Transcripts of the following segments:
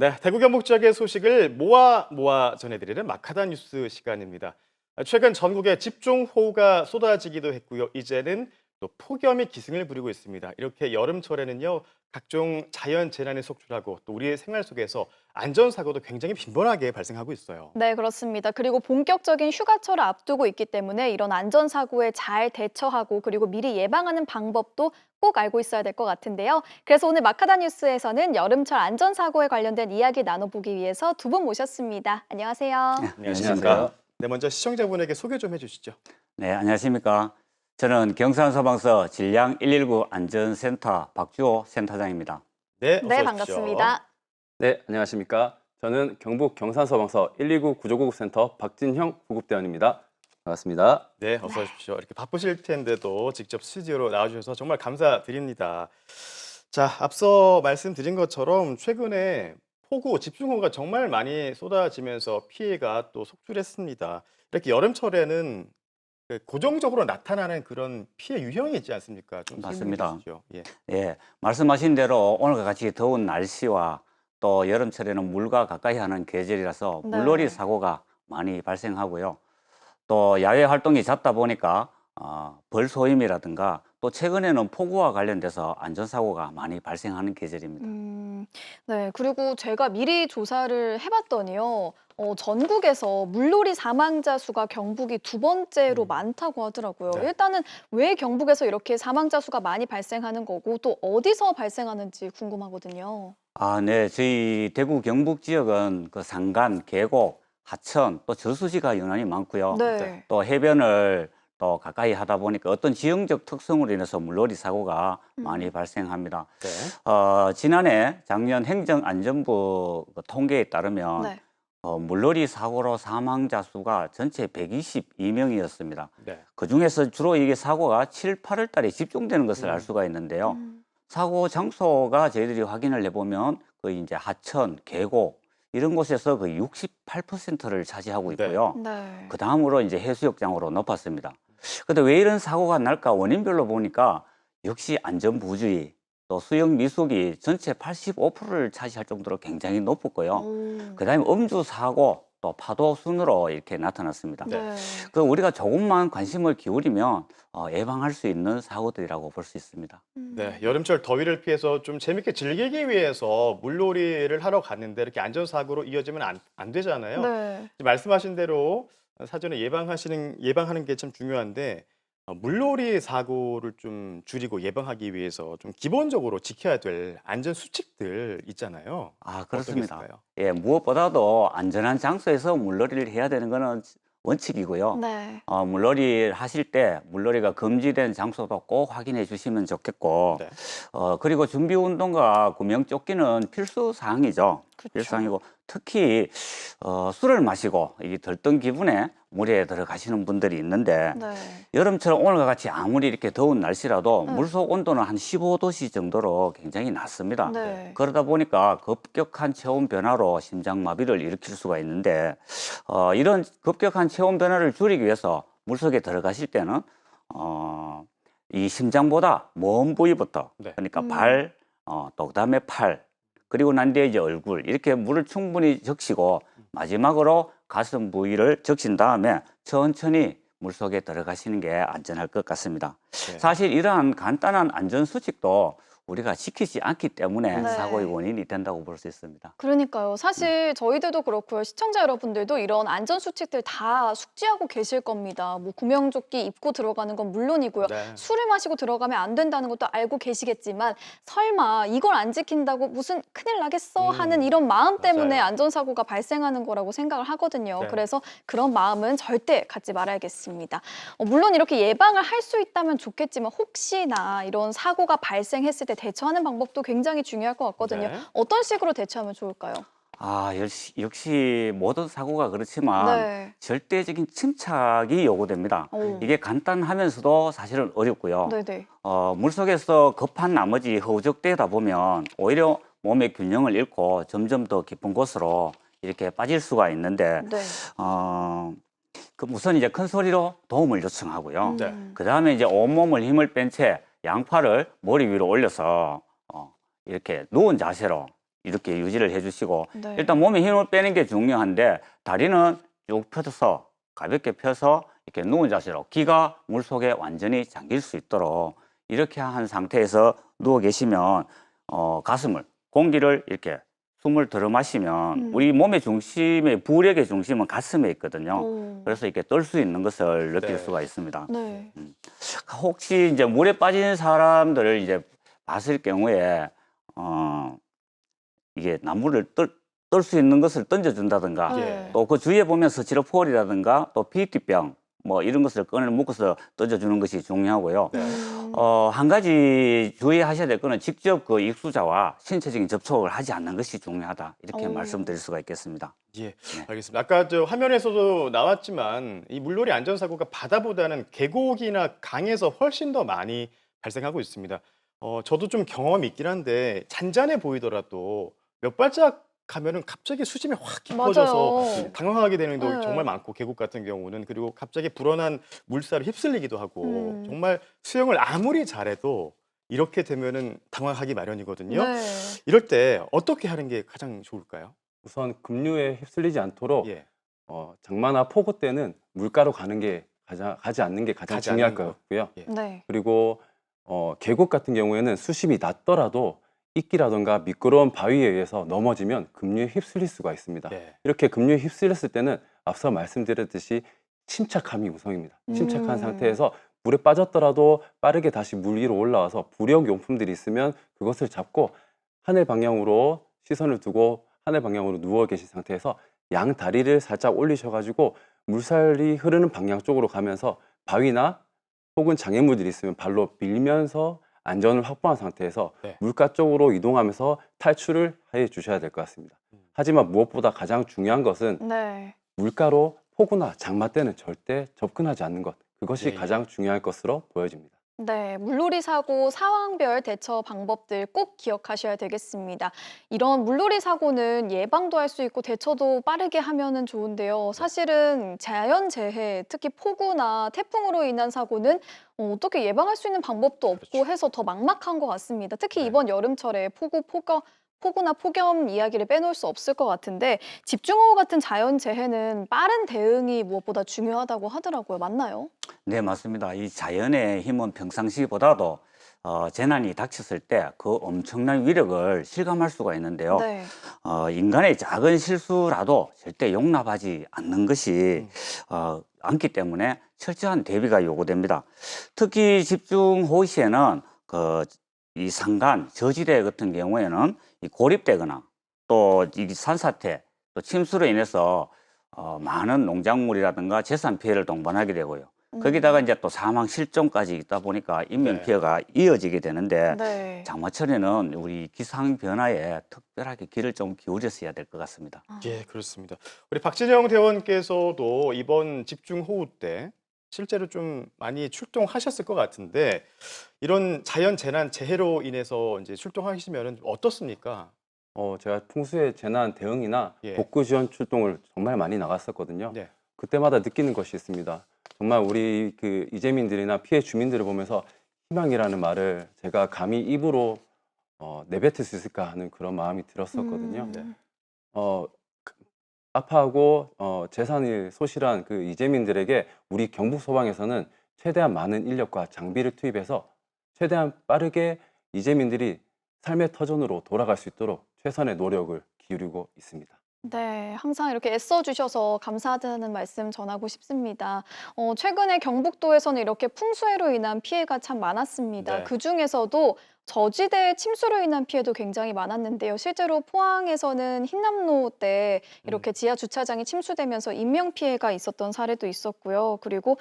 네, 대구 경북 지역의 소식을 모아 전해드리는 마카다 뉴스 시간입니다. 최근 전국에 집중호우가 쏟아지기도 했고요. 이제는 또 폭염이 기승을 부리고 있습니다. 이렇게 여름철에는요, 각종 자연 재난이 속출하고 또 우리의 생활 속에서 안전사고도 굉장히 빈번하게 발생하고 있어요. 네, 그렇습니다. 그리고 본격적인 휴가철을 앞두고 있기 때문에 이런 안전사고에 잘 대처하고 그리고 미리 예방하는 방법도 꼭 알고 있어야 될 것 같은데요. 그래서 오늘 마카다 뉴스에서는 여름철 안전사고에 관련된 이야기 나눠보기 위해서 두 분 모셨습니다. 안녕하세요. 네, 안녕하십니까? 네, 먼저 시청자분에게 소개 좀 해주시죠. 네, 안녕하십니까. 저는 경산소방서 질량 119 안전센터 박주호 센터장입니다. 네, 네, 어서 오십시오. 반갑습니다. 네, 안녕하십니까. 저는 경북 경산소방서 129 구조구급센터 박진형 구급대원입니다. 반갑습니다. 네, 어서 오십시오. 이렇게 바쁘실 텐데도 직접 스튜디오로 나와주셔서 정말 감사드립니다. 자, 앞서 말씀드린 것처럼 최근에 폭우, 집중호우가 정말 많이 쏟아지면서 피해가 또 속출했습니다. 이렇게 여름철에는 그 고정적으로 나타나는 그런 피해 유형이 있지 않습니까? 좀 설명해 맞습니다. 주시죠. 예. 예, 말씀하신 대로 오늘과 같이 더운 날씨와 또 여름철에는 물과 가까이 하는 계절이라서 네. 물놀이 사고가 많이 발생하고요. 또 야외 활동이 잦다 보니까 벌소임이라든가 또 최근에는 폭우와 관련돼서 안전사고가 많이 발생하는 계절입니다. 네, 그리고 제가 미리 조사를 해봤더니요. 전국에서 물놀이 사망자 수가 경북이 두 번째로 많다고 하더라고요. 네. 일단은 왜 경북에서 이렇게 사망자 수가 많이 발생하는 거고 또 어디서 발생하는지 궁금하거든요. 네. 저희 대구 경북 지역은 그 산간, 계곡, 하천, 또 저수지가 유난히 많고요. 네. 또 해변을 또 가까이 하다 보니까 어떤 지형적 특성으로 인해서 물놀이 사고가 많이 발생합니다. 네. 지난해 작년 행정안전부 그 통계에 따르면 네. 물놀이 사고로 사망자 수가 전체 122명이었습니다. 네. 그중에서 주로 이게 사고가 7, 8월 달에 집중되는 것을 알 수가 있는데요. 사고 장소가 저희들이 확인을 해보면 그 이제 하천, 계곡 이런 곳에서 그 68%를 차지하고 네. 있고요. 네. 그 다음으로 이제 해수욕장으로 높았습니다. 근데 왜 이런 사고가 날까 원인별로 보니까 역시 안전부주의, 또 수영 미숙이 전체 85%를 차지할 정도로 굉장히 높았고요. 오. 그 다음에 음주 사고, 또 파도 순으로 이렇게 나타났습니다. 네. 그 우리가 조금만 관심을 기울이면 예방할 수 있는 사고들이라고 볼 수 있습니다. 네, 여름철 더위를 피해서 좀 재밌게 즐기기 위해서 물놀이를 하러 갔는데 이렇게 안전사고로 이어지면 안 되잖아요. 네. 말씀하신 대로 사전에 예방하는 게 참 중요한데 물놀이 사고를 좀 줄이고 예방하기 위해서 좀 기본적으로 지켜야 될 안전 수칙들 있잖아요. 어떤 게 그렇습니다. 있을까요? 예, 무엇보다도 안전한 장소에서 물놀이를 해야 되는 것은 원칙이고요. 네. 물놀이 하실 때 물놀이가 금지된 장소도 꼭 확인해 주시면 좋겠고, 네. 그리고 준비 운동과 구명조끼는 필수 사항이죠. 그쵸. 필수사항이고, 특히 술을 마시고 이 들뜬 기분에 물에 들어가시는 분들이 있는데, 네. 여름처럼 오늘과 같이 아무리 이렇게 더운 날씨라도 네. 물속 온도는 한 15도씨 정도로 굉장히 낮습니다. 네. 그러다 보니까 급격한 체온 변화로 심장마비를 일으킬 수가 있는데, 이런 급격한 체온 변화를 줄이기 위해서 물속에 들어가실 때는 이 심장보다 먼 부위부터, 네. 그러니까 발, 또 그다음에 팔, 그리고 난 뒤에 이제 얼굴 이렇게 물을 충분히 적시고 마지막으로 가슴 부위를 적신 다음에 천천히 물속에 들어가시는 게 안전할 것 같습니다. 네. 사실 이러한 간단한 안전 수칙도 우리가 지키지 않기 때문에 네. 사고의 원인이 된다고 볼 수 있습니다. 그러니까요. 사실 저희들도 그렇고요. 시청자 여러분들도 이런 안전 수칙들 다 숙지하고 계실 겁니다. 뭐 구명조끼 입고 들어가는 건 물론이고요. 네. 술을 마시고 들어가면 안 된다는 것도 알고 계시겠지만 설마 이걸 안 지킨다고 무슨 큰일 나겠어 하는 이런 마음 때문에 맞아요. 안전사고가 발생하는 거라고 생각을 하거든요. 네. 그래서 그런 마음은 절대 갖지 말아야겠습니다. 물론 이렇게 예방을 할 수 있다면 좋겠지만 혹시나 이런 사고가 발생했을 때 대처하는 방법도 굉장히 중요할 것 같거든요. 네. 어떤 식으로 대처하면 좋을까요? 역시 모든 사고가 그렇지만 네. 절대적인 침착이 요구됩니다. 오. 이게 간단하면서도 사실은 어렵고요. 네네. 물속에서 급한 나머지 허우적대다 보면 오히려 몸의 균형을 잃고 점점 더 깊은 곳으로 이렇게 빠질 수가 있는데, 네. 그 우선 이제 큰 소리로 도움을 요청하고요. 네. 그 다음에 이제 온몸을 힘을 뺀 채 양팔을 머리 위로 올려서 이렇게 누운 자세로 이렇게 유지를 해주시고 네. 일단 몸에 힘을 빼는 게 중요한데 다리는 쭉 펴서 가볍게 펴서 이렇게 누운 자세로 기가 물속에 완전히 잠길 수 있도록 이렇게 한 상태에서 누워 계시면 가슴을 공기를 이렇게 숨을 들어 마시면 우리 몸의 중심의 부력의 중심은 가슴에 있거든요. 오. 그래서 이렇게 뜰 수 있는 것을 느낄 네. 수가 있습니다. 네. 혹시 이제 물에 빠진 사람들을 이제 봤을 경우에 이게 나무를 뜰 수 있는 것을 던져준다든가 네. 또 그 주위에 보면 스티로폼이라든가 또 PET병 뭐 이런 것을 꺼내 묶어서 던져주는 것이 중요하고요. 네. 한 가지 주의하셔야 될 거는 직접 그 익수자와 신체적인 접촉을 하지 않는 것이 중요하다. 이렇게 오. 말씀드릴 수가 있겠습니다. 예, 알겠습니다. 아까 저 화면에서도 나왔지만 이 물놀이 안전사고가 바다보다는 계곡이나 강에서 훨씬 더 많이 발생하고 있습니다. 저도 좀 경험이 있긴 한데 잔잔해 보이더라도 몇 발짝 가면은 갑자기 수심이 확 깊어져서 맞아요. 당황하게 되는 경우 네. 정말 많고 계곡 같은 경우는 그리고 갑자기 불어난 물살에 휩쓸리기도 하고 정말 수영을 아무리 잘해도 이렇게 되면은 당황하기 마련이거든요. 네. 이럴 때 어떻게 하는 게 가장 좋을까요? 우선 급류에 휩쓸리지 않도록 예. 장마나 폭우 때는 물가로 가지 않는 게 가장 가지 중요할 않는 거. 것 같고요. 예. 네. 그리고 계곡 같은 경우에는 수심이 낮더라도 이끼라던가 미끄러운 바위에 의해서 넘어지면 급류에 휩쓸릴 수가 있습니다. 예. 이렇게 급류에 휩쓸렸을 때는 앞서 말씀드렸듯이 침착함이 우선입니다. 침착한 상태에서 물에 빠졌더라도 빠르게 다시 물 위로 올라와서 부력용품들이 있으면 그것을 잡고 하늘 방향으로 시선을 두고 하늘 방향으로 누워 계신 상태에서 양 다리를 살짝 올리셔가지고 물살이 흐르는 방향 쪽으로 가면서 바위나 혹은 장애물들이 있으면 발로 밀면서 안전을 확보한 상태에서 네. 물가 쪽으로 이동하면서 탈출을 해 주셔야 될 것 같습니다. 하지만 무엇보다 가장 중요한 것은 네. 물가로 폭우나 장마 때는 절대 접근하지 않는 것. 그것이 예, 예. 가장 중요할 것으로 보여집니다. 네, 물놀이 사고 상황별 대처 방법들 꼭 기억하셔야 되겠습니다. 이런 물놀이 사고는 예방도 할 수 있고 대처도 빠르게 하면은 좋은데요. 사실은 자연재해, 특히 폭우나 태풍으로 인한 사고는 어떻게 예방할 수 있는 방법도 없고 그렇죠. 해서 더 막막한 것 같습니다. 특히 네. 이번 여름철에 폭우나 폭염 이야기를 빼놓을 수 없을 것 같은데 집중호우 같은 자연재해는 빠른 대응이 무엇보다 중요하다고 하더라고요. 맞나요? 네, 맞습니다. 이 자연의 힘은 평상시보다도 재난이 닥쳤을 때 그 엄청난 위력을 실감할 수가 있는데요. 네. 인간의 작은 실수라도 절대 용납하지 않는 것이 않기 때문에 철저한 대비가 요구됩니다. 특히 집중호우 시에는 이 산간, 저지대 같은 경우에는 이 고립되거나 또 이 산사태, 또 침수로 인해서 많은 농작물이라든가 재산 피해를 동반하게 되고요. 거기다가 이제 또 사망 실종까지 있다 보니까 인명 네. 피해가 이어지게 되는데 네. 장마철에는 우리 기상 변화에 특별하게 귀를 좀 기울였어야 될 것 같습니다. 예, 그렇습니다. 우리 박진영 대원께서도 이번 집중호우 때 실제로 좀 많이 출동하셨을 것 같은데 이런 자연 재난 재해로 인해서 이제 출동하시면은 어떻습니까? 제가 풍수의 재난 대응이나 예. 복구 지원 출동을 정말 많이 나갔었거든요. 네. 그때마다 느끼는 것이 있습니다. 정말 우리 그 이재민들이나 피해 주민들을 보면서 희망이라는 말을 제가 감히 입으로 내뱉을 수 있을까 하는 그런 마음이 들었었거든요. 네. 아파하고 재산이 소실한 그 이재민들에게 우리 경북 소방에서는 최대한 많은 인력과 장비를 투입해서 최대한 빠르게 이재민들이 삶의 터전으로 돌아갈 수 있도록 최선의 노력을 기울이고 있습니다. 네, 항상 이렇게 애써주셔서 감사하다는 말씀 전하고 싶습니다. 최근에 경북도에서는 이렇게 풍수해로 인한 피해가 참 많았습니다. 네. 그중에서도 저지대 침수로 인한 피해도 굉장히 많았는데요. 실제로 포항에서는 흰남로 때 이렇게 지하 주차장이 침수되면서 인명 피해가 있었던 사례도 있었고요. 그리고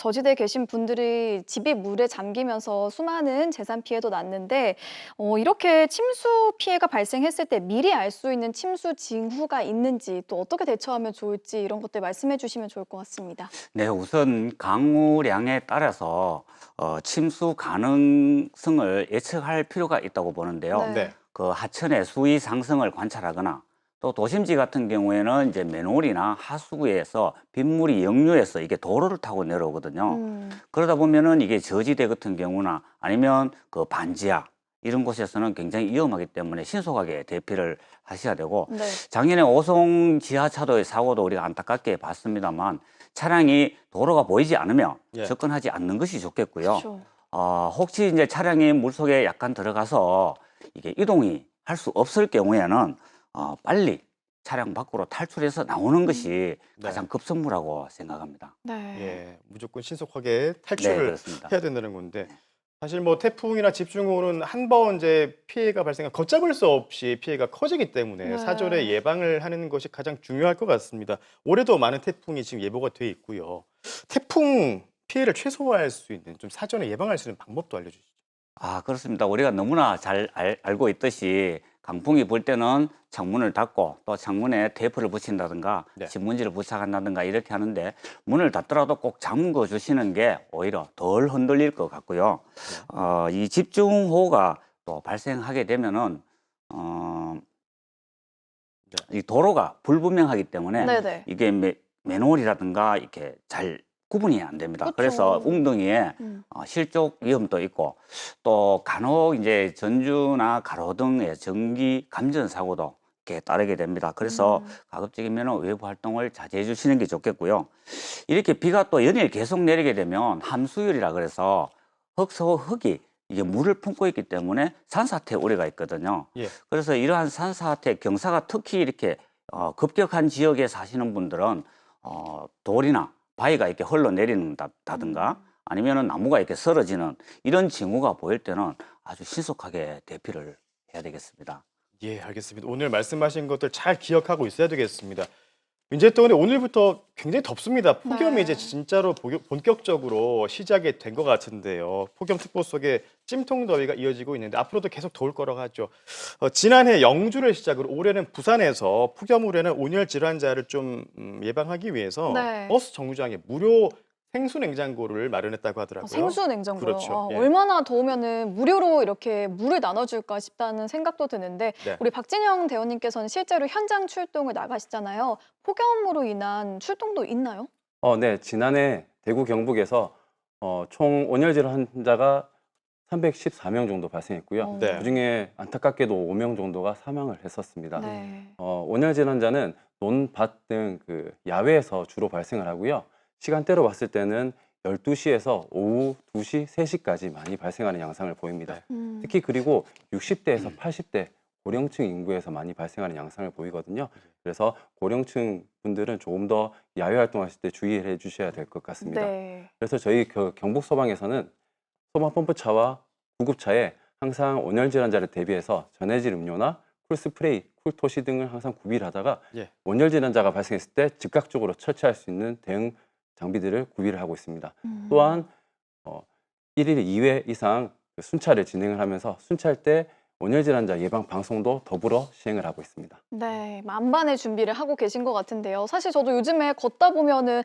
저지대에 계신 분들이 집이 물에 잠기면서 수많은 재산 피해도 났는데 이렇게 침수 피해가 발생했을 때 미리 알 수 있는 침수 징후가 있는지 또 어떻게 대처하면 좋을지 이런 것들 말씀해 주시면 좋을 것 같습니다. 네, 우선 강우량에 따라서 침수 가능성을 예측할 필요가 있다고 보는데요. 네. 네. 그 하천의 수위 상승을 관찰하거나 또 도심지 같은 경우에는 이제 맨홀이나 하수구에서 빗물이 역류해서 이게 도로를 타고 내려오거든요. 그러다 보면은 이게 저지대 같은 경우나 아니면 그 반지하 이런 곳에서는 굉장히 위험하기 때문에 신속하게 대피를 하셔야 되고 네. 작년에 오송 지하차도의 사고도 우리가 안타깝게 봤습니다만 차량이 도로가 보이지 않으면 예. 접근하지 않는 것이 좋겠고요. 그렇죠. 혹시 이제 차량이 물속에 약간 들어가서 이게 이동이 할 수 없을 경우에는 빨리 차량 밖으로 탈출해서 나오는 것이 네. 가장 급선무라고 생각합니다. 네. 예, 무조건 신속하게 네, 탈출을 그렇습니다. 해야 된다는 건데 사실 뭐 태풍이나 집중호우는 한 번 이제 피해가 발생한 걷잡을 수 없이 피해가 커지기 때문에 네. 사전에 예방을 하는 것이 가장 중요할 것 같습니다. 올해도 많은 태풍이 지금 예보가 돼 있고요. 태풍 피해를 최소화할 수 있는 좀 사전에 예방할 수 있는 방법도 알려주시죠. 그렇습니다. 우리가 너무나 잘 알고 있듯이 강풍이 불 때는 창문을 닫고 또 창문에 테이프를 붙인다든가 네. 신문지를 부착한다든가 이렇게 하는데 문을 닫더라도 꼭 잠궈 주시는 게 오히려 덜 흔들릴 것 같고요. 이 집중호우가 또 발생하게 되면은 이 도로가 불분명하기 때문에 네네. 이게 맨홀이라든가 이렇게 잘 구분이 안 됩니다. 그쵸. 그래서 웅덩이에 음. 실족 위험도 있고 또 간혹 이제 전주나 가로등의 전기 감전 사고도 이렇게 따르게 됩니다. 그래서 가급적이면 외부 활동을 자제해 주시는 게 좋겠고요. 이렇게 비가 또 연일 계속 내리게 되면 함수율이라 그래서 흙이 이게 물을 품고 있기 때문에 산사태 우려가 있거든요. 예. 그래서 이러한 산사태 경사가 특히 이렇게 급격한 지역에 사시는 분들은 돌이나 바위가 이렇게 흘러내린다든가 아니면은 나무가 이렇게 쓰러지는 이런 징후가 보일 때는 아주 신속하게 대피를 해야 되겠습니다. 예, 알겠습니다. 오늘 말씀하신 것들 잘 기억하고 있어야 되겠습니다. 이제 또 근데 오늘부터 굉장히 덥습니다. 폭염이 네. 이제 진짜로 본격적으로 시작이 된 것 같은데요. 폭염특보 속에 찜통더위가 이어지고 있는데 앞으로도 계속 더울 거라고 하죠. 지난해 영주를 시작으로 올해는 부산에서 폭염 우려는 온열 질환자를 좀 예방하기 위해서 네. 버스 정류장에 무료 생수 냉장고를 마련했다고 하더라고요. 생수 냉장고요. 그렇죠. 예. 얼마나 더우면은 무료로 이렇게 물을 나눠줄까 싶다는 생각도 드는데 네. 우리 박진영 대원님께서는 실제로 현장 출동을 나가시잖아요. 폭염으로 인한 출동도 있나요? 네, 지난해 대구 경북에서 총 온열질 환자가 314명 정도 발생했고요. 네. 그중에 안타깝게도 5명 정도가 사망을 했었습니다. 네. 온열질 환자는 논, 밭 등 그 야외에서 주로 발생을 하고요. 시간대로 봤을 때는 12시에서 오후 2시, 3시까지 많이 발생하는 양상을 보입니다. 음. 특히 그리고 60대에서 80대 고령층 인구에서 많이 발생하는 양상을 보이거든요. 그래서 고령층 분들은 조금 더 야외 활동하실 때 주의해 주셔야 될 것 같습니다. 네. 그래서 저희 경북 소방에서는 소방 펌프차와 구급차에 항상 온열 질환자를 대비해서 전해질 음료나 쿨 스프레이, 쿨 토시 등을 항상 구비하다가 예. 온열 질환자가 발생했을 때 즉각적으로 처치할 수 있는 대응 장비들을 구비를 하고 있습니다. 또한 1일 2회 이상 순찰을 진행을 하면서 순찰 때 온열 질환자 예방 방송도 더불어 시행을 하고 있습니다. 네, 만반의 준비를 하고 계신 것 같은데요. 사실 저도 요즘에 걷다 보면은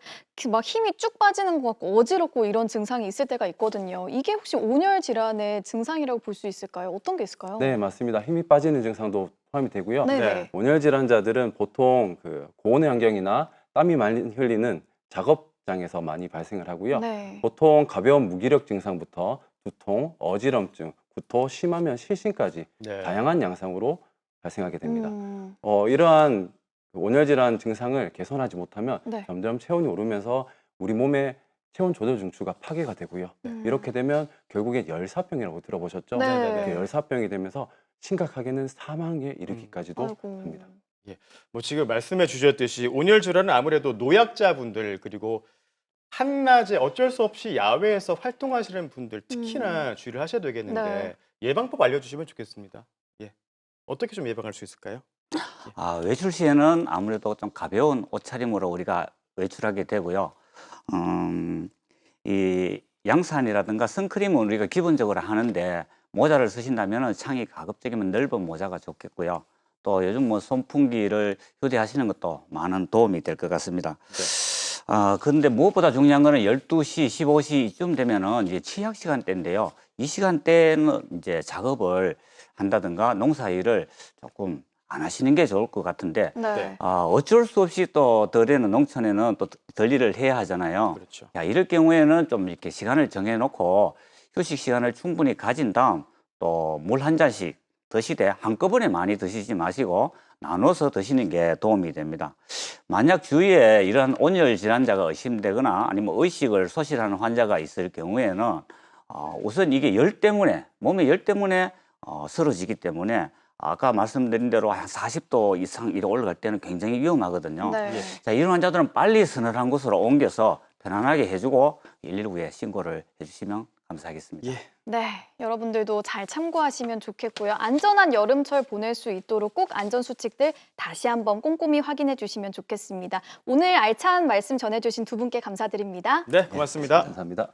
막 힘이 쭉 빠지는 것 같고 어지럽고 이런 증상이 있을 때가 있거든요. 이게 혹시 온열 질환의 증상이라고 볼 수 있을까요? 어떤 게 있을까요? 네, 맞습니다. 힘이 빠지는 증상도 포함이 되고요. 네네. 온열 질환자들은 보통 그 고온의 환경이나 땀이 많이 흘리는 작업장에서 많이 발생을 하고요. 네. 보통 가벼운 무기력 증상부터 두통, 어지럼증, 구토, 심하면 실신까지 네. 다양한 양상으로 발생하게 됩니다. 음. 이러한 그 온열 질환 증상을 개선하지 못하면 네. 점점 체온이 오르면서 우리 몸의 체온 조절 중추가 파괴가 되고요. 이렇게 되면 결국에 열사병이라고 들어보셨죠? 네. 이렇게 열사병이 되면서 심각하게는 사망에 이르기까지도 아이고. 합니다. 뭐 지금 말씀해 주셨듯이 온열 질환은 아무래도 노약자분들 그리고 한낮에 어쩔 수 없이 야외에서 활동하시는 분들 특히나 주의를 하셔야 되겠는데 네. 예방법 알려주시면 좋겠습니다. 예. 어떻게 좀 예방할 수 있을까요? 외출 시에는 아무래도 좀 가벼운 옷차림으로 우리가 외출하게 되고요. 이 양산이라든가 선크림은 우리가 기본적으로 하는데 모자를 쓰신다면 창이 가급적이면 넓은 모자가 좋겠고요. 또 요즘 뭐 선풍기를 휴대하시는 것도 많은 도움이 될 것 같습니다. 그런데 무엇보다 중요한 거는 12시, 15시 이쯤 되면은 이제 취약 시간대인데요. 이 시간대는 이제 작업을 한다든가 농사일을 조금 안 하시는 게 좋을 것 같은데 네. 어쩔 수 없이 또 덜에는 농촌에는 또 덜일을 해야 하잖아요. 그렇죠. 이럴 경우에는 좀 이렇게 시간을 정해놓고 휴식 시간을 충분히 가진 다음 또 물 한 잔씩 드시되 한꺼번에 많이 드시지 마시고 나눠서 드시는 게 도움이 됩니다. 만약 주위에 이런 온열 질환자가 의심되거나 아니면 의식을 소실하는 환자가 있을 경우에는 우선 이게 열 때문에 몸의 열 때문에 쓰러지기 때문에 아까 말씀드린 대로 한 40도 이상 이렇게 올라갈 때는 굉장히 위험하거든요. 네. 예. 자, 이런 환자들은 빨리 서늘한 곳으로 옮겨서 편안하게 해주고 119에 신고를 해주시면 감사하겠습니다. 예. 네, 여러분들도 잘 참고하시면 좋겠고요. 안전한 여름철 보낼 수 있도록 꼭 안전수칙들 다시 한번 꼼꼼히 확인해 주시면 좋겠습니다. 오늘 알찬 말씀 전해주신 두 분께 감사드립니다. 네, 고맙습니다. 감사합니다.